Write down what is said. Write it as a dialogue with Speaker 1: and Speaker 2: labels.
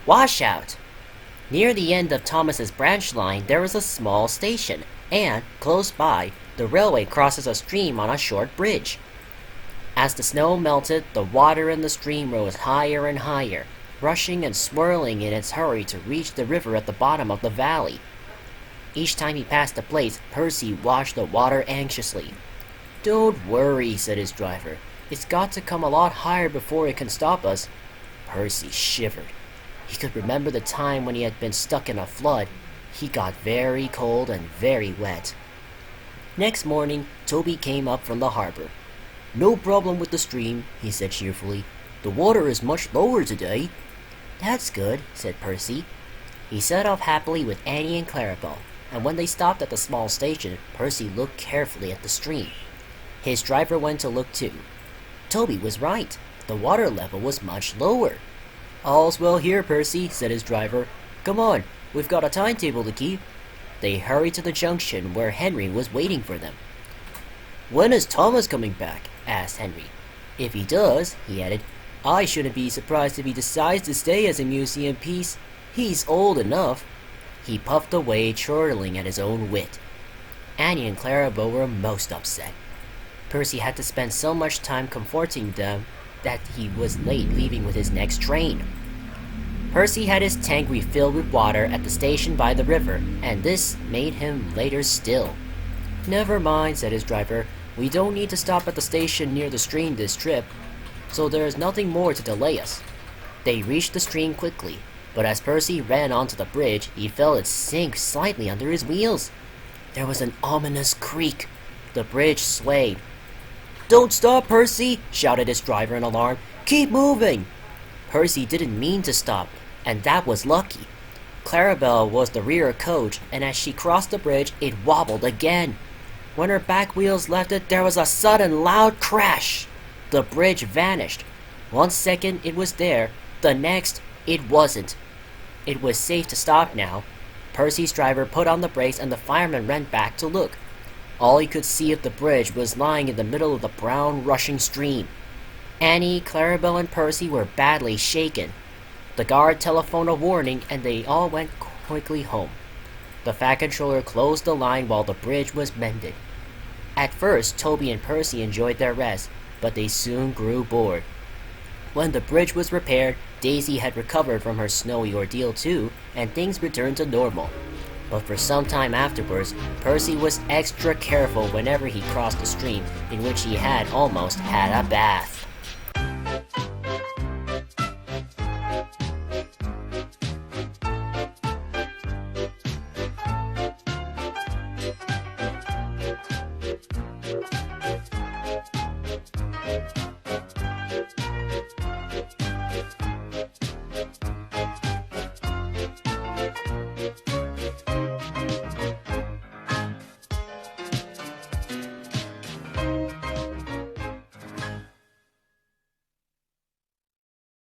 Speaker 1: Washout! Near the end of Thomas's branch line there is a small station, and, close by, the railway crosses a stream on a short bridge. As the snow melted, the water in the stream rose higher and higher, rushing and swirling in its hurry to reach the river at the bottom of the valley. Each time he passed the place, Percy watched the water anxiously. "Don't worry," said his driver. "It's got to come a lot higher before it can stop us." Percy shivered. He could remember the time when he had been stuck in a flood. He got very cold and very wet. Next morning, Toby came up from the harbor. "No problem with the stream," he said cheerfully. "The water is much lower today." "That's good," said Percy. He set off happily with Annie and Clarabel, and when they stopped at the small station, Percy looked carefully at the stream. His driver went to look too. Toby was right. The water level was much lower. "All's well here, Percy," said his driver. "Come on, we've got a timetable to keep." They hurried to the junction where Henry was waiting for them. "When is Thomas coming back?" asked Henry. "If he does," he added, "I shouldn't be surprised if he decides to stay as a museum piece. He's old enough." He puffed away, chortling at his own wit. Annie and Clarabel were most upset. Percy had to spend so much time comforting them that he was late leaving with his next train. Percy had his tank refilled with water at the station by the river, and this made him later still. "Never mind," said his driver. "We don't need to stop at the station near the stream this trip, so there is nothing more to delay us." They reached the stream quickly, but as Percy ran onto the bridge, he felt it sink slightly under his wheels. There was an ominous creak. The bridge swayed. "Don't stop, Percy!" shouted his driver in alarm. "Keep moving!" Percy didn't mean to stop, and that was lucky. Clarabel was the rear coach, and as she crossed the bridge, it wobbled again. When her back wheels left it, there was a sudden loud crash. The bridge vanished. 1 second it was there, the next it wasn't. It was safe to stop now. Percy's driver put on the brakes and the fireman ran back to look. All he could see of the bridge was lying in the middle of the brown, rushing stream. Annie, Clarabel, and Percy were badly shaken. The guard telephoned a warning, and they all went quickly home. The Fat Controller closed the line while the bridge was mended. At first, Toby and Percy enjoyed their rest, but they soon grew bored. When the bridge was repaired, Daisy had recovered from her snowy ordeal too, and things returned to normal. But for some time afterwards, Percy was extra careful whenever he crossed the stream, in which he had almost had a bath.